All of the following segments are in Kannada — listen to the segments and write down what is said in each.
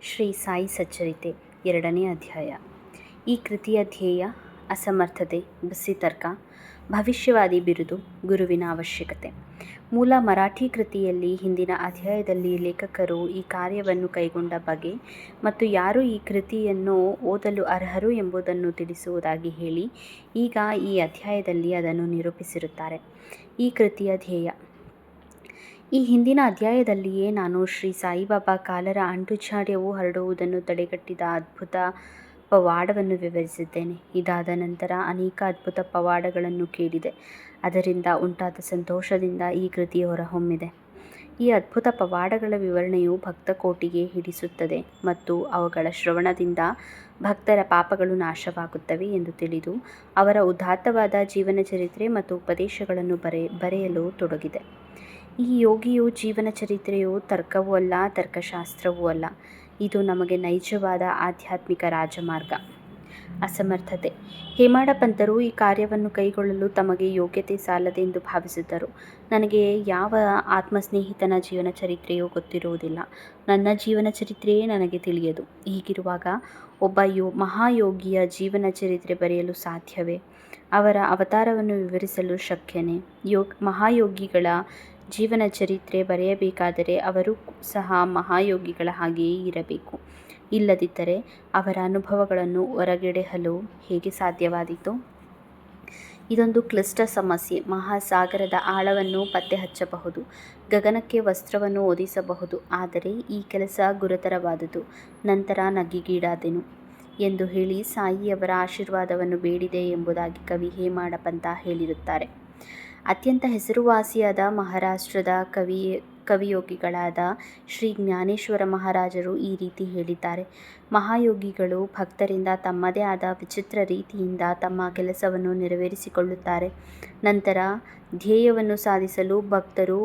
ಶ್ರೀ ಸಾಯಿ ಸಚ್ಚರಿತೆ 2ನೇ ಅಧ್ಯಾಯ. ಈ ಕೃತಿಯ ಧ್ಯೇಯ ಅಸಮರ್ಥತೆ, ಬಸ್ಸಿತರ್ಕ, ಭವಿಷ್ಯವಾದಿ ಬಿರುದು, ಗುರುವಿನ ಅವಶ್ಯಕತೆ. ಮೂಲ ಮರಾಠಿ ಕೃತಿಯಲ್ಲಿ ಹಿಂದಿನ ಅಧ್ಯಾಯದಲ್ಲಿ ಲೇಖಕರು ಈ ಕಾರ್ಯವನ್ನು ಕೈಗೊಂಡ ಬಗೆ ಮತ್ತು ಯಾರು ಈ ಕೃತಿಯನ್ನು ಓದಲು ಅರ್ಹರು ಎಂಬುದನ್ನು ತಿಳಿಸುವುದಾಗಿ ಹೇಳಿ ಈಗ ಈ ಅಧ್ಯಾಯದಲ್ಲಿ ಅದನ್ನು ನಿರೂಪಿಸಿರುತ್ತಾರೆ. ಈ ಕೃತಿಯ ಧ್ಯೇಯ. ಈ ಹಿಂದಿನ ಅಧ್ಯಾಯದಲ್ಲಿಯೇ ನಾನು ಶ್ರೀ ಸಾಯಿಬಾಬಾ ಕಾಲರ ಅಂಟುಜಾಡ್ಯವು ಹರಡುವುದನ್ನು ತಡೆಗಟ್ಟಿದ ಅದ್ಭುತ ಪವಾಡವನ್ನು ವಿವರಿಸಿದ್ದೇನೆ. ಇದಾದ ನಂತರ ಅನೇಕ ಅದ್ಭುತ ಪವಾಡಗಳನ್ನು ಕೇಳಿದೆ. ಅದರಿಂದ ಉಂಟಾದ ಸಂತೋಷದಿಂದ ಈ ಕೃತಿ ಹೊರಹೊಮ್ಮಿದೆ. ಈ ಅದ್ಭುತ ಪವಾಡಗಳ ವಿವರಣೆಯು ಭಕ್ತಕೋಟಿಗೆ ಹಿಡಿಸುತ್ತದೆ ಮತ್ತು ಅವುಗಳ ಶ್ರವಣದಿಂದ ಭಕ್ತರ ಪಾಪಗಳು ನಾಶವಾಗುತ್ತವೆ ಎಂದು ತಿಳಿದು ಅವರ ಉದಾತ್ತವಾದ ಜೀವನ ಚರಿತ್ರೆ ಮತ್ತು ಉಪದೇಶಗಳನ್ನು ಬರೆಯಲು ತೊಡಗಿದೆ. ಈ ಯೋಗಿಯು ಜೀವನ ಚರಿತ್ರೆಯು ತರ್ಕವೂ ಅಲ್ಲ, ತರ್ಕಶಾಸ್ತ್ರವೂ ಅಲ್ಲ. ಇದು ನಮಗೆ ನೈಜವಾದ ಆಧ್ಯಾತ್ಮಿಕ ರಾಜಮಾರ್ಗ. ಅಸಮರ್ಥತೆ. ಹೇಮಾಡ ಪಂತರು ಈ ಕಾರ್ಯವನ್ನು ಕೈಗೊಳ್ಳಲು ತಮಗೆ ಯೋಗ್ಯತೆ ಸಾಲದೆಂದು ಭಾವಿಸಿದ್ದರು. ನನಗೆ ಯಾವ ಆತ್ಮಸ್ನೇಹಿತನ ಜೀವನ ಚರಿತ್ರೆಯೂ ಗೊತ್ತಿರುವುದಿಲ್ಲ. ನನ್ನ ಜೀವನ ಚರಿತ್ರೆಯೇ ನನಗೆ ತಿಳಿಯದು. ಹೀಗಿರುವಾಗ ಒಬ್ಬ ಮಹಾಯೋಗಿಯ ಜೀವನ ಚರಿತ್ರೆ ಬರೆಯಲು ಸಾಧ್ಯವೇ? ಅವರ ಅವತಾರವನ್ನು ವಿವರಿಸಲು ಶಕ್ಯನೇ? ಮಹಾಯೋಗಿಗಳ ಜೀವನ ಚರಿತ್ರೆ ಬರೆಯಬೇಕಾದರೆ ಅವರು ಸಹ ಮಹಾಯೋಗಿಗಳ ಹಾಗೆಯೇ ಇರಬೇಕು. ಇಲ್ಲದಿದ್ದರೆ ಅವರ ಅನುಭವಗಳನ್ನು ಹೊರಗೆಡಹಲು ಹೇಗೆ ಸಾಧ್ಯವಾದೀತು? ಇದೊಂದು ಕ್ಲಿಷ್ಟ ಸಮಸ್ಯೆ. ಮಹಾಸಾಗರದ ಆಳವನ್ನು ಪತ್ತೆ ಹಚ್ಚಬಹುದು, ಗಗನಕ್ಕೆ ವಸ್ತ್ರವನ್ನು ಹೊದಿಸಬಹುದು. ಆದರೆ ಈ ಕೆಲಸ ಗುರುತರವಾದುದು. ನಂತರ ನಗೆಗೀಡಾದೆನು ಎಂದು ಹೇಳಿ ಸಾಯಿಯವರ ಆಶೀರ್ವಾದವನ್ನು ಬೇಡಿದೆ ಎಂಬುದಾಗಿ ಕವಿ ಹೇಮಾಡ ಪಂತ ಹೇಳಿರುತ್ತಾರೆ. ಅತ್ಯಂತ ಹೆಸರುವಾಸಿಯಾದ ಮಹಾರಾಷ್ಟ್ರದ ಕವಿಯೋಗಿಗಳಾದ ಶ್ರೀ ಜ್ಞಾನೇಶ್ವರ ಮಹಾರಾಜರು ಈ ರೀತಿ ಹೇಳಿದ್ದಾರೆ. ಮಹಾಯೋಗಿಗಳು ಭಕ್ತರಿಂದ ತಮ್ಮದೇ ಆದ ವಿಚಿತ್ರ ರೀತಿಯಿಂದ ತಮ್ಮ ಕೆಲಸವನ್ನು ನೆರವೇರಿಸಿಕೊಳ್ಳುತ್ತಾರೆ. ನಂತರ ಧ್ಯೇಯವನ್ನು ಸಾಧಿಸಲು ಭಕ್ತರು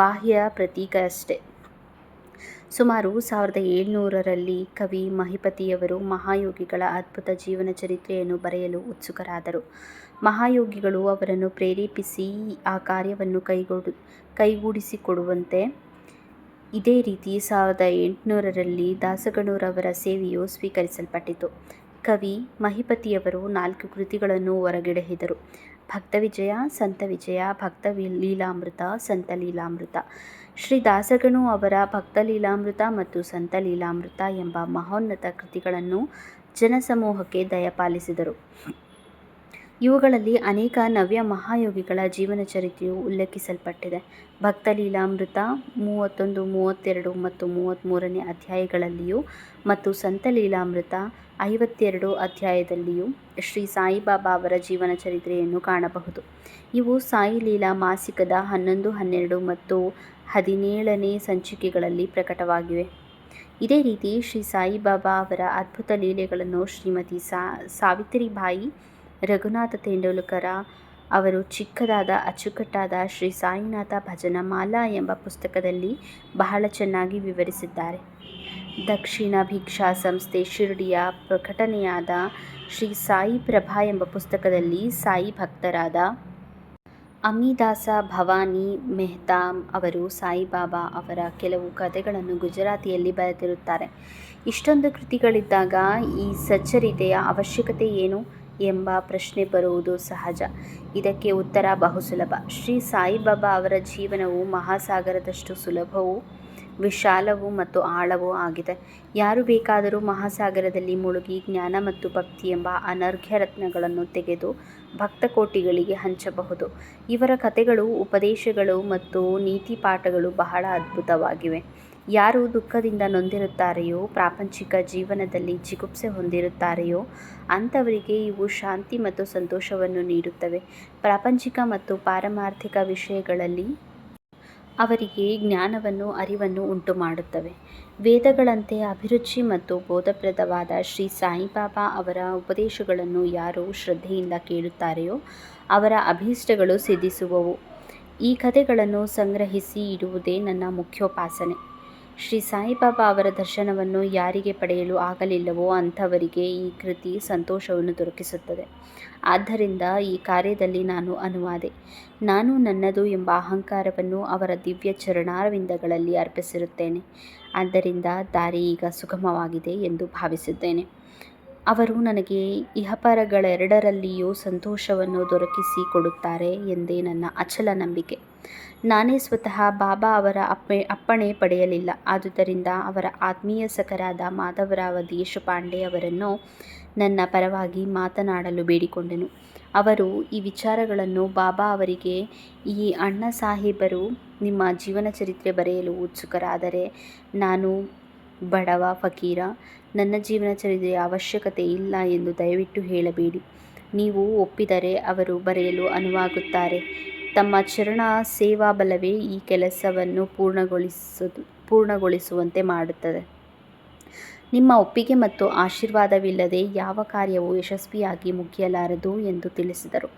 ಬಾಹ್ಯ ಪ್ರತೀಕ ಅಷ್ಟೇ. ಸುಮಾರು 1700ರಲ್ಲಿ ಕವಿ ಮಹಿಪತಿಯವರು ಮಹಾಯೋಗಿಗಳ ಅದ್ಭುತ ಜೀವನ ಚರಿತ್ರೆಯನ್ನು ಬರೆಯಲು ಉತ್ಸುಕರಾದರು. ಮಹಾಯೋಗಿಗಳು ಅವರನ್ನು ಪ್ರೇರೇಪಿಸಿ ಆ ಕಾರ್ಯವನ್ನು ಕೈಗೂಡಿಸಿಕೊಡುವಂತೆ ಇದೇ ರೀತಿ 1800ರಲ್ಲಿ ದಾಸಗಣುರವರ ಸೇವೆಯು ಸ್ವೀಕರಿಸಲ್ಪಟ್ಟಿತು. ಕವಿ ಮಹಿಪತಿಯವರು 4 ಕೃತಿಗಳನ್ನು ಹೊರಗೆಡಹಿದರು. ಭಕ್ತವಿಜಯ, ಸಂತವಿಜಯ, ಭಕ್ತಲೀಲಾಮೃತ, ಸಂತಲೀಲಾಮೃತ. ಶ್ರೀ ದಾಸಗಣು ಅವರ ಭಕ್ತಲೀಲಾಮೃತ ಮತ್ತು ಸಂತಲೀಲಾಮೃತ ಎಂಬ ಮಹೋನ್ನತ ಕೃತಿಗಳನ್ನು ಜನಸಮೂಹಕ್ಕೆ ದಯಪಾಲಿಸಿದರು. ಇವುಗಳಲ್ಲಿ ಅನೇಕ ನವ್ಯ ಮಹಾಯೋಗಿಗಳ ಜೀವನ ಚರಿತ್ರೆಯು ಉಲ್ಲೇಖಿಸಲ್ಪಟ್ಟಿದೆ. ಭಕ್ತಲೀಲಾಮೃತ 31, 32 ಮತ್ತು 33ನೇ ಅಧ್ಯಾಯಗಳಲ್ಲಿಯೂ ಮತ್ತು ಸಂತಲೀಲಾಮೃತ 52 ಅಧ್ಯಾಯದಲ್ಲಿಯೂ ಶ್ರೀ ಸಾಯಿಬಾಬಾ ಅವರ ಜೀವನ ಚರಿತ್ರೆಯನ್ನು ಕಾಣಬಹುದು. ಇವು ಸಾಯಿ ಲೀಲಾ ಮಾಸಿಕದ 11, 12 ಮತ್ತು 17ನೇ ಸಂಚಿಕೆಗಳಲ್ಲಿ ಪ್ರಕಟವಾಗಿವೆ. ಇದೇ ರೀತಿ ಶ್ರೀ ಸಾಯಿಬಾಬಾ ಅವರ ಅದ್ಭುತ ಲೀಲೆಗಳನ್ನು ಶ್ರೀಮತಿ ಸಾವಿತ್ರಿಬಾಯಿ ರಘುನಾಥ ತೆಂಡೂಲ್ಕರ ಅವರು ಚಿಕ್ಕದಾದ ಅಚ್ಚುಕಟ್ಟಾದ ಶ್ರೀ ಸಾಯಿನಾಥ ಭಜನಾ ಮಾಲಾ ಎಂಬ ಪುಸ್ತಕದಲ್ಲಿ ಬಹಳ ಚೆನ್ನಾಗಿ ವಿವರಿಸಿದ್ದಾರೆ. ದಕ್ಷಿಣ ಭಿಕ್ಷಾ ಸಂಸ್ಥೆ ಶಿರ್ಡಿಯ ಪ್ರಕಟಣೆಯಾದ ಶ್ರೀ ಸಾಯಿ ಪ್ರಭಾ ಎಂಬ ಪುಸ್ತಕದಲ್ಲಿ ಸಾಯಿ ಭಕ್ತರಾದ ಅಮಿದಾಸ ಭವಾನಿ ಮೆಹ್ತಾ ಅವರು ಸಾಯಿಬಾಬಾ ಅವರ ಕೆಲವು ಕಥೆಗಳನ್ನು ಗುಜರಾತಿಯಲ್ಲಿ ಬರೆದಿರುತ್ತಾರೆ. ಇಷ್ಟೊಂದು ಕೃತಿಗಳಿದ್ದಾಗ ಈ ಸಚ್ಚರಿತೆಯ ಅವಶ್ಯಕತೆ ಏನು ಎಂಬ ಪ್ರಶ್ನೆ ಬರುವುದು ಸಹಜ. ಇದಕ್ಕೆ ಉತ್ತರ ಬಹುಸುಲಭ. ಶ್ರೀ ಸಾಯಿಬಾಬಾ ಅವರ ಜೀವನವು ಮಹಾಸಾಗರದಷ್ಟು ಸುಲಭವೂ ವಿಶಾಲವೂ ಮತ್ತು ಆಳವೂ ಆಗಿದೆ. ಯಾರು ಬೇಕಾದರೂ ಮಹಾಸಾಗರದಲ್ಲಿ ಮುಳುಗಿ ಜ್ಞಾನ ಮತ್ತು ಭಕ್ತಿ ಎಂಬ ಅನರ್ಘ್ಯ ರತ್ನಗಳನ್ನು ತೆಗೆದು ಭಕ್ತಕೋಟಿಗಳಿಗೆ ಹಂಚಬಹುದು. ಇವರ ಕಥೆಗಳು, ಉಪದೇಶಗಳು ಮತ್ತು ನೀತಿಪಾಠಗಳು ಬಹಳ ಅದ್ಭುತವಾಗಿವೆ. ಯಾರು ದುಃಖದಿಂದ ನೊಂದಿರುತ್ತಾರೆಯೋ, ಪ್ರಾಪಂಚಿಕ ಜೀವನದಲ್ಲಿ ಜಿಗುಪ್ಸೆ ಹೊಂದಿರುತ್ತಾರೆಯೋ ಅಂಥವರಿಗೆ ಇವು ಶಾಂತಿ ಮತ್ತು ಸಂತೋಷವನ್ನು ನೀಡುತ್ತವೆ. ಪ್ರಾಪಂಚಿಕ ಮತ್ತು ಪಾರಮಾರ್ಥಿಕ ವಿಷಯಗಳಲ್ಲಿ ಅವರಿಗೆ ಜ್ಞಾನವನ್ನು, ಅರಿವನ್ನು ಉಂಟುಮಾಡುತ್ತವೆ. ವೇದಗಳಂತೆ ಅಭಿರುಚಿ ಮತ್ತು ಬೋಧಪ್ರದವಾದ ಶ್ರೀ ಸಾಯಿಬಾಬಾ ಅವರ ಉಪದೇಶಗಳನ್ನು ಯಾರು ಶ್ರದ್ಧೆಯಿಂದ ಕೇಳುತ್ತಾರೆಯೋ ಅವರ ಅಭೀಷ್ಟಗಳು ಸಿದ್ಧಿಸುವವು. ಈ ಕಥೆಗಳನ್ನು ಸಂಗ್ರಹಿಸಿ ಇಡುವುದೇ ನನ್ನ ಮುಖ್ಯೋಪಾಸನೆ. ಶ್ರೀ ಸಾಯಿಬಾಬಾ ಅವರ ದರ್ಶನವನ್ನು ಯಾರಿಗೆ ಪಡೆಯಲು ಆಗಲಿಲ್ಲವೋ ಅಂಥವರಿಗೆ ಈ ಕೃತಿ ಸಂತೋಷವನ್ನು ದೊರಕಿಸುತ್ತದೆ. ಆದ್ದರಿಂದ ಈ ಕಾರ್ಯದಲ್ಲಿ ನಾನು ಅನುವಾದೆ. ನಾನು ನನ್ನದು ಎಂಬ ಅಹಂಕಾರವನ್ನು ಅವರ ದಿವ್ಯ ಚರಣಾರವಿಂದಗಳಲ್ಲಿ ಅರ್ಪಿಸಿರುತ್ತೇನೆ. ಆದ್ದರಿಂದ ದಾರಿ ಈಗ ಸುಗಮವಾಗಿದೆ ಎಂದು ಭಾವಿಸಿದ್ದೇನೆ. ಅವರು ನನಗೆ ಇಹಪರಗಳೆರಡರಲ್ಲಿಯೂ ಸಂತೋಷವನ್ನು ದೊರಕಿಸಿ ಕೊಡುತ್ತಾರೆ ಎಂದೇ ನನ್ನ ಅಚಲ ನಂಬಿಕೆ. ನಾನೇ ಸ್ವತಃ ಬಾಬಾ ಅವರ ಅಪ್ಪಣೆ ಪಡೆಯಲಿಲ್ಲ. ಆದುದರಿಂದ ಅವರ ಆತ್ಮೀಯ ಸಖರಾದ ಮಾಧವರಾವ ದೇಶಪಾಂಡೆ ಅವರನ್ನು ನನ್ನ ಪರವಾಗಿ ಮಾತನಾಡಲು ಬೇಡಿಕೊಂಡೆನು. ಅವರು ಈ ವಿಚಾರಗಳನ್ನು ಬಾಬಾ ಅವರಿಗೆ, ಈ ಅಣ್ಣ ಸಾಹೇಬರು ನಿಮ್ಮ ಜೀವನ ಚರಿತ್ರೆ ಬರೆಯಲು ಉತ್ಸುಕರಾದರೆ, ನಾನು ಬಡವ ಫಕೀರ, ನನ್ನ ಜೀವನ ಚರಿತ್ರೆಯ ಅವಶ್ಯಕತೆ ಇಲ್ಲ ಎಂದು ದಯವಿಟ್ಟು ಹೇಳಬೇಡಿ. ನೀವು ಒಪ್ಪಿದರೆ ಅವರು ಬರೆಯಲು ಅನುವಾಗುತ್ತಾರೆ. ತಮ್ಮ ಚರಣ ಸೇವಾಬಲವೇ ಈ ಕೆಲಸವನ್ನು ಪೂರ್ಣಗೊಳಿಸುವಂತೆ ಮಾಡುತ್ತದೆ. ನಿಮ್ಮ ಒಪ್ಪಿಗೆ ಮತ್ತು ಆಶೀರ್ವಾದವಿಲ್ಲದೆ ಯಾವ ಕಾರ್ಯವೂ ಯಶಸ್ವಿಯಾಗಿ ಮುಗಿಯಲಾರದು ಎಂದು ತಿಳಿಸಿದರು.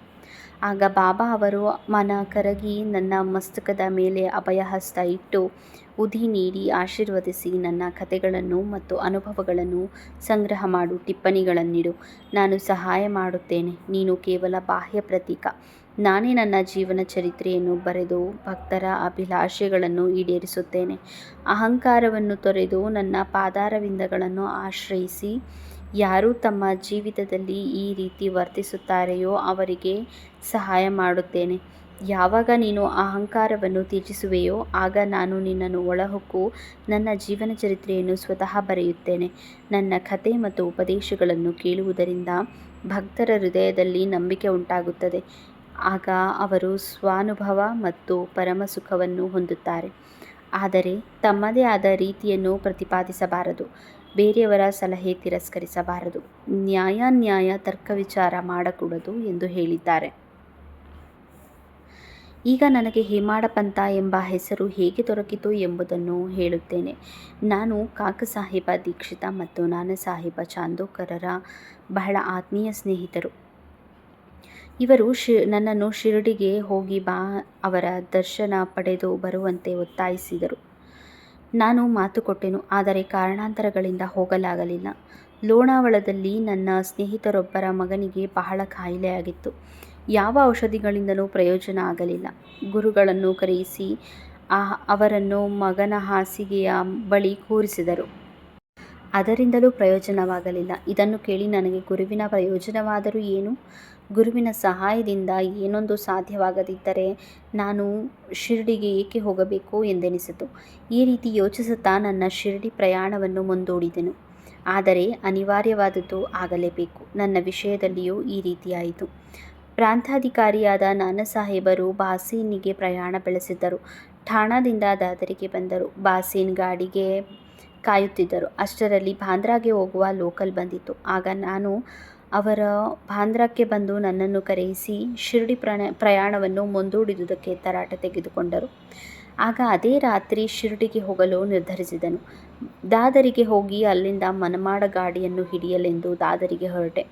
ಆಗ ಬಾಬಾ ಅವರು ಮನ ಕರಗಿ ನನ್ನ ಮಸ್ತಕದ ಮೇಲೆ ಅಭಯಹಸ್ತ ಇಟ್ಟು ಉದಿ ನೀಡಿ ಆಶೀರ್ವದಿಸಿ, ನನ್ನ ಕಥೆಗಳನ್ನು ಮತ್ತು ಅನುಭವಗಳನ್ನು ಸಂಗ್ರಹ ಮಾಡು, ಟಿಪ್ಪಣಿಗಳನ್ನಿಡು, ನಾನು ಸಹಾಯ ಮಾಡುತ್ತೇನೆ. ನೀನು ಕೇವಲ ಬಾಹ್ಯ ಪ್ರತೀಕ. ನಾನೇ ನನ್ನ ಜೀವನ ಚರಿತ್ರೆಯನ್ನು ಬರೆದು ಭಕ್ತರ ಅಭಿಲಾಷೆಗಳನ್ನು ಈಡೇರಿಸುತ್ತೇನೆ. ಅಹಂಕಾರವನ್ನು ತೊರೆದು ನನ್ನ ಪಾದಾರವಿಂದಗಳನ್ನು ಆಶ್ರಯಿಸಿ, ಯಾರು ತಮ್ಮ ಜೀವಿತದಲ್ಲಿ ಈ ರೀತಿ ವರ್ತಿಸುತ್ತಾರೆಯೋ ಅವರಿಗೆ ಸಹಾಯ ಮಾಡುತ್ತೇನೆ. ಯಾವಾಗ ನೀನು ಅಹಂಕಾರವನ್ನು ತ್ಯಜಿಸುವೆಯೋ ಆಗ ನಾನು ನಿನ್ನನ್ನು ಒಳಹೊಕ್ಕು ನನ್ನ ಜೀವನ ಚರಿತ್ರೆಯನ್ನು ಸ್ವತಃ ಬರೆಯುತ್ತೇನೆ. ನನ್ನ ಕಥೆ ಮತ್ತು ಉಪದೇಶಗಳನ್ನು ಕೇಳುವುದರಿಂದ ಭಕ್ತರ ಹೃದಯದಲ್ಲಿ ನಂಬಿಕೆ ಉಂಟಾಗುತ್ತದೆ. ಆಗ ಅವರು ಸ್ವಾನುಭವ ಮತ್ತು ಪರಮಸುಖವನ್ನು ಹೊಂದುತ್ತಾರೆ. ಆದರೆ ತಮ್ಮದೇ ಆದ ರೀತಿಯನ್ನು ಪ್ರತಿಪಾದಿಸಬಾರದು, ಬೇರೆಯವರ ಸಲಹೆ ತಿರಸ್ಕರಿಸಬಾರದು, ನ್ಯಾಯಾನ್ಯಾಯ ತರ್ಕವಿಚಾರ ಮಾಡಕೂಡದು ಎಂದು ಹೇಳಿದ್ದಾರೆ. ಈಗ ನನಗೆ ಹೇಮಾಡ ಪಂಥ ಎಂಬ ಹೆಸರು ಹೇಗೆ ದೊರಕಿತು ಎಂಬುದನ್ನು ಹೇಳುತ್ತೇನೆ. ನಾನು ಕಾಕಸಾಹೇಬ ದೀಕ್ಷಿತ ಮತ್ತು ನಾನಾಸಾಹೇಬ ಚಾಂದೋಕರರ ಬಹಳ ಆತ್ಮೀಯ ಸ್ನೇಹಿತರು. ಇವರು ನನ್ನನ್ನು ಶಿರಡಿಗೆ ಹೋಗಿ ಬಾ, ಅವರ ದರ್ಶನ ಪಡೆದು ಬರುವಂತೆ ಒತ್ತಾಯಿಸಿದರು. ನಾನು ಮಾತು ಕೊಟ್ಟೆನು, ಆದರೆ ಕಾರಣಾಂತರಗಳಿಂದ ಹೋಗಲಾಗಲಿಲ್ಲ. ಲೋಣಾವಳದಲ್ಲಿ ನನ್ನ ಸ್ನೇಹಿತರೊಬ್ಬರ ಮಗನಿಗೆ ಬಹಳ ಕಾಯಿಲೆಯಾಗಿತ್ತು. ಯಾವ ಔಷಧಿಗಳಿಂದಲೂ ಪ್ರಯೋಜನ ಆಗಲಿಲ್ಲ. ಗುರುಗಳನ್ನು ಕರೆಯಿಸಿ ಅವರನ್ನು ಮಗನ ಹಾಸಿಗೆಯ ಬಳಿ ಕೂರಿಸಿದರು. ಅದರಿಂದಲೂ ಪ್ರಯೋಜನವಾಗಲಿಲ್ಲ. ಇದನ್ನು ಕೇಳಿ ನನಗೆ ಗುರುವಿನ ಪ್ರಯೋಜನವಾದರೂ ಏನು? ಗುರುವಿನ ಸಹಾಯದಿಂದ ಏನೊಂದು ಸಾಧ್ಯವಾಗದಿದ್ದರೆ ನಾನು ಶಿರಡಿಗೆ ಏಕೆ ಹೋಗಬೇಕು ಎಂದೆನಿಸಿತು. ಈ ರೀತಿ ಯೋಚಿಸುತ್ತಾ ನನ್ನ ಶಿರಡಿ ಪ್ರಯಾಣವನ್ನು ಮುಂದೂಡಿದೆನು. ಆದರೆ ಅನಿವಾರ್ಯವಾದದ್ದು ಆಗಲೇಬೇಕು. ನನ್ನ ವಿಷಯದಲ್ಲಿಯೂ ಈ ರೀತಿಯಾಯಿತು. ಪ್ರಾಂತಾಧಿಕಾರಿಯಾದ ನಾನಾಸಾಹೇಬರು ಬಾಸೀನಿಗೆ ಪ್ರಯಾಣ ಬೆಳೆಸಿದ್ದರು. ಠಾಣಾದಿಂದ ದಾದರಿಗೆ ಬಂದರು. ಬಾಸೀನ್ ಗಾಡಿಗೆ ಕಾಯುತ್ತಿದ್ದರು. ಅಷ್ಟರಲ್ಲಿ ಬಾಂದ್ರಾಗೆ ಹೋಗುವ ಲೋಕಲ್ ಬಂದಿತು. ಆಗ ನಾನು ಅವರ ಬಾಂದ್ರಾಕ್ಕೆ ಬಂದು ನನ್ನನ್ನು ಕರೆಯಿಸಿ ಶಿರಡಿ ಪ್ರಯಾಣವನ್ನು ಮುಂದೂಡಿದುದಕ್ಕೆ ತರಾಟೆ ತೆಗೆದುಕೊಂಡರು. ಆಗ ಅದೇ ರಾತ್ರಿ ಶಿರಡಿಗೆ ಹೋಗಲು ನಿರ್ಧರಿಸಿದೆನು. ದಾದರಿಗೆ ಹೋಗಿ ಅಲ್ಲಿಂದ ಮನಮಾಡ ಗಾಡಿಯನ್ನು ಹಿಡಿಯಲೆಂದು ದಾದರಿಗೆ ಹೊರಟೆ.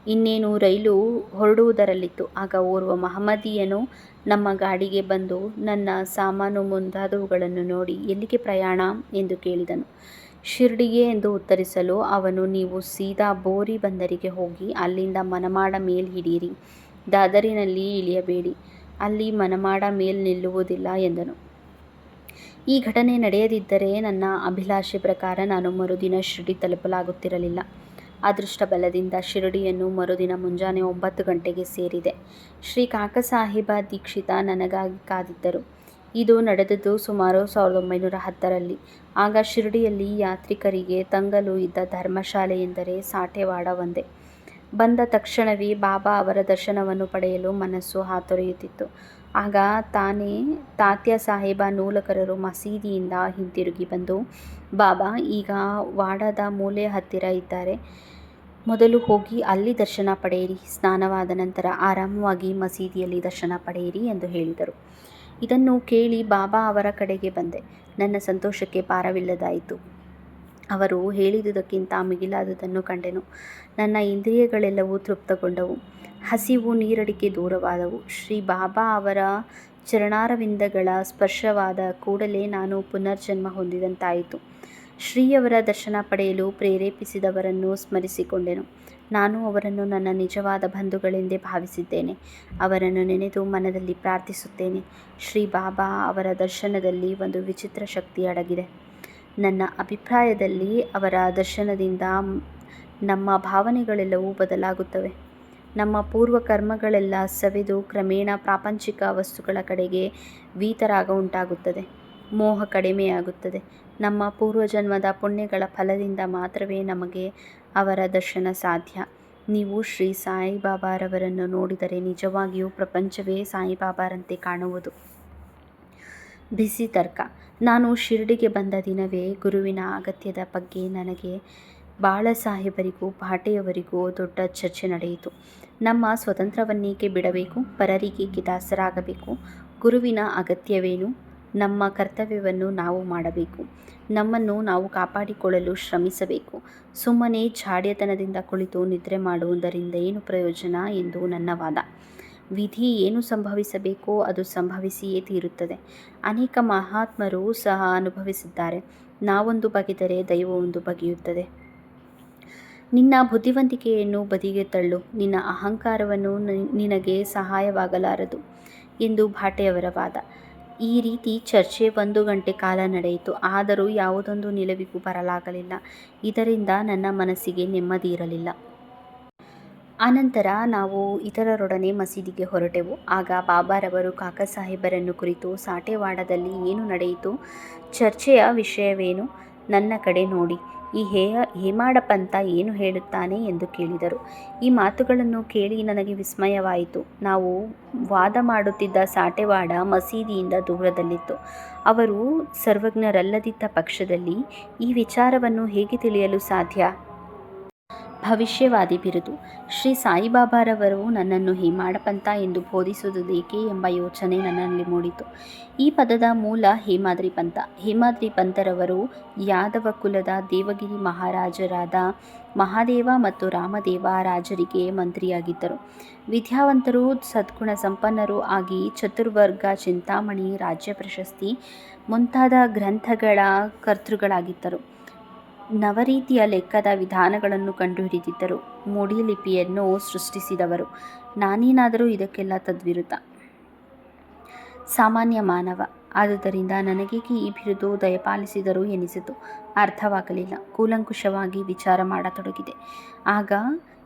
ಇನ್ನೇನು ರೈಲು ಹೊರಡುವುದರಲ್ಲಿತ್ತು. ಆಗ ಓರ್ವ ಮಹಮ್ಮದೀಯನು ನಮ್ಮ ಗಾಡಿಗೆ ಬಂದು ನನ್ನ ಸಾಮಾನು ಮುಂತಾದವುಗಳನ್ನು ನೋಡಿ, ಎಲ್ಲಿಗೆ ಪ್ರಯಾಣ ಎಂದು ಕೇಳಿದನು. ಶಿರಡಿಗೆ ಎಂದು ಉತ್ತರಿಸಲು ಅವನು, ನೀವು ಸೀದಾ ಬೋರಿ ಬಂದರಿಗೆ ಹೋಗಿ ಅಲ್ಲಿಂದ ಮನಮಾಡ ಮೇಲ್ ಹಿಡಿಯಿರಿ, ದಾದರಿನಲ್ಲಿ ಇಳಿಯಬೇಡಿ, ಅಲ್ಲಿ ಮನಮಾಡ ಮೇಲ್ ನಿಲ್ಲುವುದಿಲ್ಲ ಎಂದನು. ಈ ಘಟನೆ ನಡೆಯದಿದ್ದರೆ ನನ್ನ ಅಭಿಲಾಷೆ ಪ್ರಕಾರ ನಾನು ಮರುದಿನ ಶಿರಡಿ ತಲುಪಲಾಗುತ್ತಿರಲಿಲ್ಲ. ಅದೃಷ್ಟ ಬಲದಿಂದ ಶಿರಡಿಯನ್ನು ಮರುದಿನ ಮುಂಜಾನೆ 9 ಗಂಟೆಗೆ ಸೇರಿದೆ. ಶ್ರೀ ಕಾಕಸಾಹೇಬ ದೀಕ್ಷಿತ ನನಗಾಗಿ ಕಾದಿದ್ದರು. ಇದು ನಡೆದದ್ದು ಸುಮಾರು 1910ರಲ್ಲಿ. ಆಗ ಶಿರಡಿಯಲ್ಲಿ ಯಾತ್ರಿಕರಿಗೆ ತಂಗಲು ಇದ್ದ ಧರ್ಮಶಾಲೆ ಎಂದರೆ ಸಾಠೆವಾಡ ಒಂದೇ. ಬಂದ ತಕ್ಷಣವೇ ಬಾಬಾ ಅವರ ದರ್ಶನವನ್ನು ಪಡೆಯಲು ಮನಸ್ಸು ಹಾತೊರೆಯುತ್ತಿತ್ತು. ಆಗ ತಾತ್ಯ ಸಾಹೇಬ ನೂಲಕರರು ಮಸೀದಿಯಿಂದ ಹಿಂತಿರುಗಿ ಬಂದು, ಬಾಬಾ ಈಗ ವಾಡದ ಮೂಲೆಯ ಹತ್ತಿರ ಇದ್ದಾರೆ, ಮೊದಲು ಹೋಗಿ ಅಲ್ಲಿ ದರ್ಶನ ಪಡೆಯಿರಿ, ಸ್ನಾನವಾದ ನಂತರ ಆರಾಮವಾಗಿ ಮಸೀದಿಯಲ್ಲಿ ದರ್ಶನ ಪಡೆಯಿರಿ ಎಂದು ಹೇಳಿದರು. ಇದನ್ನು ಕೇಳಿ ಬಾಬಾ ಅವರ ಕಡೆಗೆ ಬಂದೆ. ನನ್ನ ಸಂತೋಷಕ್ಕೆ ಪಾರವಿಲ್ಲದಾಯಿತು. ಅವರು ಹೇಳಿದುದಕ್ಕಿಂತ ಮಿಗಿಲಾದುದನ್ನು ಕಂಡೆನು. ನನ್ನ ಇಂದ್ರಿಯಗಳೆಲ್ಲವೂ ತೃಪ್ತಗೊಂಡವು. ಹಸಿವು ನೀರಡಿಕೆ ದೂರವಾದವು. ಶ್ರೀ ಬಾಬಾ ಅವರ ಚರಣಾರವಿಂದಗಳ ಸ್ಪರ್ಶವಾದ ಕೂಡಲೇ ನಾನು ಪುನರ್ಜನ್ಮ ಹೊಂದಿದಂತಾಯಿತು. ಶ್ರೀಯವರ ದರ್ಶನ ಪಡೆಯಲು ಪ್ರೇರೇಪಿಸಿದವರನ್ನು ಸ್ಮರಿಸಿಕೊಂಡೆನು. ನಾನು ಅವರನ್ನು ನನ್ನ ನಿಜವಾದ ಬಂಧುಗಳೆಂದೇ ಭಾವಿಸಿದ್ದೇನೆ. ಅವರನ್ನು ನೆನೆದು ಮನದಲ್ಲಿ ಪ್ರಾರ್ಥಿಸುತ್ತೇನೆ. ಶ್ರೀ ಬಾಬಾ ಅವರ ದರ್ಶನದಲ್ಲಿ ಒಂದು ವಿಚಿತ್ರ ಶಕ್ತಿ ಅಡಗಿದೆ. ನನ್ನ ಅಭಿಪ್ರಾಯದಲ್ಲಿ ಅವರ ದರ್ಶನದಿಂದ ನಮ್ಮ ಭಾವನೆಗಳೆಲ್ಲವೂ ಬದಲಾಗುತ್ತವೆ. ನಮ್ಮ ಪೂರ್ವ ಕರ್ಮಗಳೆಲ್ಲ ಸವೆದು ಕ್ರಮೇಣ ಪ್ರಾಪಂಚಿಕ ವಸ್ತುಗಳ ಕಡೆಗೆ ವೀತರಾಗ ಉಂಟಾಗುತ್ತದೆ. ಮೋಹ ಕಡಿಮೆಯಾಗುತ್ತದೆ. ನಮ್ಮ ಪೂರ್ವಜನ್ಮದ ಪುಣ್ಯಗಳ ಫಲದಿಂದ ಮಾತ್ರವೇ ನಮಗೆ ಅವರ ದರ್ಶನ ಸಾಧ್ಯ. ನೀವು ಶ್ರೀ ಸಾಯಿಬಾಬಾರವರನ್ನು ನೋಡಿದರೆ ನಿಜವಾಗಿಯೂ ಪ್ರಪಂಚವೇ ಸಾಯಿಬಾಬಾರಂತೆ ಕಾಣುವುದು. ಬಿಸಿ ತರ್ಕ. ನಾನು ಶಿರಡಿಗೆ ಬಂದ ದಿನವೇ ಗುರುವಿನ ಅಗತ್ಯದ ಬಗ್ಗೆ ನನಗೆ ಬಾಳಸಾಹೇಬರಿಗೂ ಭಾಟೆಯವರಿಗೂ ದೊಡ್ಡ ಚರ್ಚೆ ನಡೆಯಿತು. ನಮ್ಮ ಸ್ವತಂತ್ರವನ್ನೇಕೆ ಬಿಡಬೇಕು? ಪರರಿಗೇಕೆ ದಾಸರಾಗಬೇಕು? ಗುರುವಿನ ಅಗತ್ಯವೇನು? ನಮ್ಮ ಕರ್ತವ್ಯವನ್ನು ನಾವು ಮಾಡಬೇಕು. ನಮ್ಮನ್ನು ನಾವು ಕಾಪಾಡಿಕೊಳ್ಳಲು ಶ್ರಮಿಸಬೇಕು. ಸುಮ್ಮನೆ ಜಾಡ್ಯತನದಿಂದ ಕುಳಿತು ನಿದ್ರೆ ಮಾಡುವುದರಿಂದ ಏನು ಪ್ರಯೋಜನ ಎಂದು ನನ್ನ ವಾದ. ವಿಧಿ ಏನು ಸಂಭವಿಸಬೇಕೋ ಅದು ಸಂಭವಿಸಿಯೇ ತೀರುತ್ತದೆ. ಅನೇಕ ಮಹಾತ್ಮರು ಸಹ ಅನುಭವಿಸಿದ್ದಾರೆ. ನಾವೊಂದು ಬಗೆದರೆ ದೈವವೊಂದು ಬಗೆಯುತ್ತದೆ. ನಿನ್ನ ಬುದ್ಧಿವಂತಿಕೆಯನ್ನು ಬದಿಗೆ ತಳ್ಳು. ನಿನ್ನ ಅಹಂಕಾರವನ್ನು ನಿನಗೆ ಸಹಾಯವಾಗಲಾರದು ಎಂದು ಭಾಟೆಯವರ ವಾದ. ಈ ರೀತಿ ಚರ್ಚೆ 1 ಗಂಟೆ ಕಾಲ ನಡೆಯಿತು. ಆದರೂ ಯಾವುದೊಂದು ನಿಲುವಿಗೂ ಬರಲಾಗಲಿಲ್ಲ. ಇದರಿಂದ ನನ್ನ ಮನಸ್ಸಿಗೆ ನೆಮ್ಮದಿ ಇರಲಿಲ್ಲ. ಅನಂತರ ನಾವು ಇತರರೊಡನೆ ಮಸೀದಿಗೆ ಹೊರಟೆವು. ಆಗ ಬಾಬಾರವರು ಕಾಕಾಸಾಹೇಬರನ್ನು ಕುರಿತು ಸಾಟೆವಾಡದಲ್ಲಿ ಏನು ನಡೆಯಿತು? ಚರ್ಚೆಯ ವಿಷಯವೇನು? ನನ್ನ ಕಡೆ ನೋಡಿ. ಈ ಹೇಮಾಡ ಪಂಥ ಏನು ಹೇಳುತ್ತಾನೆ ಎಂದು ಕೇಳಿದರು. ಈ ಮಾತುಗಳನ್ನು ಕೇಳಿ ನನಗೆ ವಿಸ್ಮಯವಾಯಿತು. ನಾವು ವಾದ ಮಾಡುತ್ತಿದ್ದ ಸಾಟೆವಾಡ ಮಸೀದಿಯಿಂದ ದೂರದಲ್ಲಿತ್ತು. ಅವರು ಸರ್ವಜ್ಞರಲ್ಲದಿದ್ದ ಪಕ್ಷದಲ್ಲಿ ಈ ವಿಚಾರವನ್ನು ಹೇಗೆ ತಿಳಿಯಲು ಸಾಧ್ಯ? ಭವಿಷ್ಯವಾದಿ ಬಿರುದು. ಶ್ರೀ ಸಾಯಿಬಾಬಾರವರು ನನ್ನನ್ನು ಹೇಮಾಡ ಪಂಥ ಎಂದು ಬೋಧಿಸುವುದೇಕೆ ಎಂಬ ಯೋಚನೆ ನನ್ನಲ್ಲಿ ಮೂಡಿತು. ಈ ಪದದ ಮೂಲ ಹೇಮಾದ್ರಿ ಪಂಥ. ಹೇಮಾದ್ರಿ ಪಂಥರವರು ಯಾದವ ಕುಲದ ದೇವಗಿರಿ ಮಹಾರಾಜರಾದ ಮಹಾದೇವ ಮತ್ತು ರಾಮದೇವ ರಾಜರಿಗೆ ಮಂತ್ರಿಯಾಗಿದ್ದರು. ವಿದ್ಯಾವಂತರು, ಸದ್ಗುಣ ಸಂಪನ್ನರೂ ಆಗಿ ಚತುರ್ವರ್ಗ ಚಿಂತಾಮಣಿ, ರಾಜ್ಯ ಪ್ರಶಸ್ತಿ ಮುಂತಾದ ಗ್ರಂಥಗಳ ಕರ್ತೃಗಳಾಗಿದ್ದರು. ನವರೀತಿಯ ಲೆಕ್ಕದ ವಿಧಾನಗಳನ್ನು ಕಂಡುಹಿಡಿದಿದ್ದರು. ಮೂಡಿ ಲಿಪಿಯನ್ನು ಸೃಷ್ಟಿಸಿದವರು. ನಾನೇನಾದರೂ ಇದಕ್ಕೆಲ್ಲ ತದ್ವಿರುದ್ಧ, ಸಾಮಾನ್ಯ ಮಾನವ. ಆದುದರಿಂದ ನನಗೇಕೆ ಈ ಬಿರುದು ದಯಪಾಲಿಸಿದರು ಎನಿಸಿತು. ಅರ್ಥವಾಗಲಿಲ್ಲ. ಕೂಲಂಕುಷವಾಗಿ ವಿಚಾರ ಮಾಡತೊಡಗಿದೆ. ಆಗ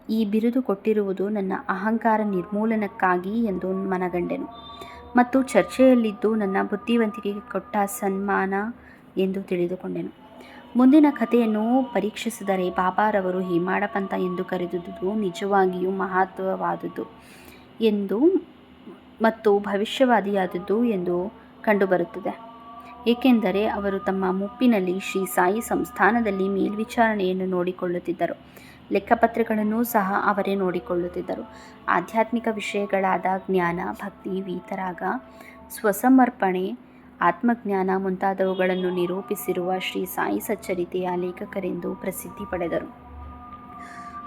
ಈ ಬಿರುದು ಕೊಟ್ಟಿರುವುದು ನನ್ನ ಅಹಂಕಾರ ನಿರ್ಮೂಲನಕ್ಕಾಗಿ ಎಂದು ಮನಗಂಡೆನು. ಮತ್ತು ಚರ್ಚೆಯಲ್ಲಿದ್ದು ನನ್ನ ಬುದ್ಧಿವಂತಿಕೆಗೆ ಕೊಟ್ಟ ಸನ್ಮಾನ ಎಂದು ತಿಳಿದುಕೊಂಡೆನು. ಮುಂದಿನ ಕಥೆಯನ್ನು ಪರೀಕ್ಷಿಸಿದರೆ ಬಾಬಾರವರು ಹೇಮಾಡ ಪಂಥ ಎಂದು ಕರೆದುದು ನಿಜವಾಗಿಯೂ ಮಹತ್ವವಾದುದು ಎಂದು ಮತ್ತು ಭವಿಷ್ಯವಾದಿಯಾದದ್ದು ಎಂದು ಕಂಡುಬರುತ್ತದೆ. ಏಕೆಂದರೆ ಅವರು ತಮ್ಮ ಮುಪ್ಪಿನಲ್ಲಿ ಶ್ರೀ ಸಾಯಿ ಸಂಸ್ಥಾನದಲ್ಲಿ ಮೇಲ್ವಿಚಾರಣೆಯನ್ನು ನೋಡಿಕೊಳ್ಳುತ್ತಿದ್ದರು. ಲೆಕ್ಕಪತ್ರಗಳನ್ನೂ ಸಹ ಅವರೇ ನೋಡಿಕೊಳ್ಳುತ್ತಿದ್ದರು. ಆಧ್ಯಾತ್ಮಿಕ ವಿಷಯಗಳಾದ ಜ್ಞಾನ, ಭಕ್ತಿ, ವೀತರಾಗ, ಸ್ವಸಮರ್ಪಣೆ, ಆತ್ಮಜ್ಞಾನ ಮುಂತಾದವುಗಳನ್ನು ನಿರೂಪಿಸಿರುವ ಶ್ರೀ ಸಾಯಿ ಸಚ್ಚರಿತೆಯ ಲೇಖಕರೆಂದು ಪ್ರಸಿದ್ಧಿ ಪಡೆದರು.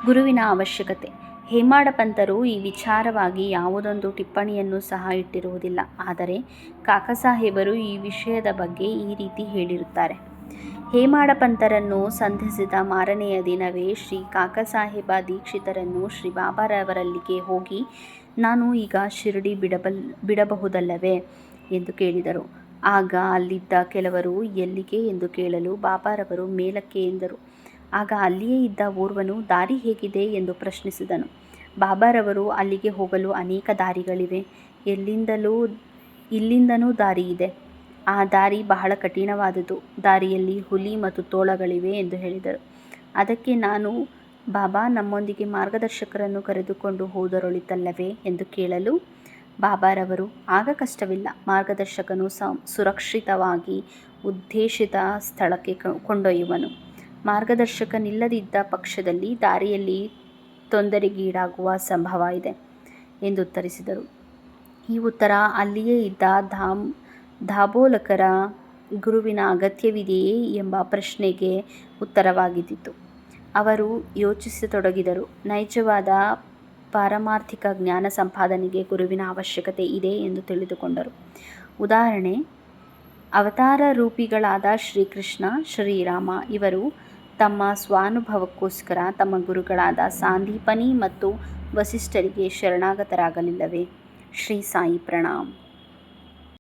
ಗುರುವಿನ ಅವಶ್ಯಕತೆ. ಹೇಮಾಡ ಪಂಥರು ಈ ವಿಚಾರವಾಗಿ ಯಾವುದೊಂದು ಟಿಪ್ಪಣಿಯನ್ನು ಸಹ ಇಟ್ಟಿರುವುದಿಲ್ಲ. ಆದರೆ ಕಾಕಾಸಾಹೇಬರು ಈ ವಿಷಯದ ಬಗ್ಗೆ ಈ ರೀತಿ ಹೇಳಿರುತ್ತಾರೆ. ಹೇಮಾಡ ಪಂಥರನ್ನು ಸಂಧಿಸಿದ ಮಾರನೆಯ ದಿನವೇ ಶ್ರೀ ಕಾಕಾಸಾಹೇಬ ದೀಕ್ಷಿತರನ್ನು ಶ್ರೀ ಬಾಬಾರವರಲ್ಲಿಗೆ ಹೋಗಿ, ನಾನು ಈಗ ಶಿರಡಿ ಬಿಡಬಹುದಲ್ಲವೇ ಎಂದು ಕೇಳಿದರು. ಆಗ ಅಲ್ಲಿದ್ದ ಕೆಲವರು ಎಲ್ಲಿಗೆ ಎಂದು ಕೇಳಲು ಬಾಬಾರವರು ಮೇಲಕ್ಕೆ ಎಂದರು. ಆಗ ಅಲ್ಲಿಯೇ ಇದ್ದ ಓರ್ವನು ದಾರಿ ಹೇಗಿದೆ ಎಂದು ಪ್ರಶ್ನಿಸಿದನು. ಬಾಬಾರವರು ಅಲ್ಲಿಗೆ ಹೋಗಲು ಅನೇಕ ದಾರಿಗಳಿವೆ. ಇಲ್ಲಿಂದನೂ ದಾರಿ ಇದೆ. ಆ ದಾರಿ ಬಹಳ ಕಠಿಣವಾದುದು. ದಾರಿಯಲ್ಲಿ ಹುಲಿ ಮತ್ತು ತೋಳಗಳಿವೆ ಎಂದು ಹೇಳಿದರು. ಅದಕ್ಕೆ ನಾನು, ಬಾಬಾ, ನಮ್ಮೊಂದಿಗೆ ಮಾರ್ಗದರ್ಶಕರನ್ನು ಕರೆದುಕೊಂಡು ಹೋದರೊಳಿತಲ್ಲವೇ ಎಂದು ಕೇಳಲು ಬಾಬಾರವರು, ಆಗ ಕಷ್ಟವಿಲ್ಲ. ಮಾರ್ಗದರ್ಶಕನು ಸುರಕ್ಷಿತವಾಗಿ ಉದ್ದೇಶಿತ ಸ್ಥಳಕ್ಕೆ ಕೊಂಡೊಯ್ಯುವನು. ಮಾರ್ಗದರ್ಶಕನಿಲ್ಲದಿದ್ದ ಪಕ್ಷದಲ್ಲಿ ದಾರಿಯಲ್ಲಿ ತೊಂದರೆಗೀಡಾಗುವ ಸಂಭವ ಇದೆ ಎಂದು ಉತ್ತರಿಸಿದರು. ಈ ಉತ್ತರ ಅಲ್ಲಿಯೇ ಇದ್ದ ದಾಬೋಲಕರ ಗುರುವಿನ ಅಗತ್ಯವಿದೆಯೇ ಎಂಬ ಪ್ರಶ್ನೆಗೆ ಉತ್ತರವಾಗಿದ್ದಿತು. ಅವರು ಯೋಚಿಸತೊಡಗಿದರು. ನೈಜವಾದ ಪಾರಮಾರ್ಥಿಕ ಜ್ಞಾನ ಸಂಪಾದನೆಗೆ ಗುರುವಿನ ಅವಶ್ಯಕತೆ ಇದೆ ಎಂದು ತಿಳಿದುಕೊಂಡರು. ಉದಾಹರಣೆ, ಅವತಾರ ರೂಪಿಗಳಾದ ಶ್ರೀಕೃಷ್ಣ, ಶ್ರೀರಾಮ ಇವರು ತಮ್ಮ ಸ್ವಾನುಭವಕ್ಕೋಸ್ಕರ ತಮ್ಮ ಗುರುಗಳಾದ ಸಾಂದೀಪನಿ ಮತ್ತು ವಸಿಷ್ಠರಿಗೆ ಶರಣಾಗತರಾಗಲಿಲ್ಲವೇ? ಶ್ರೀ ಸಾಯಿ ಪ್ರಣಾಮ್.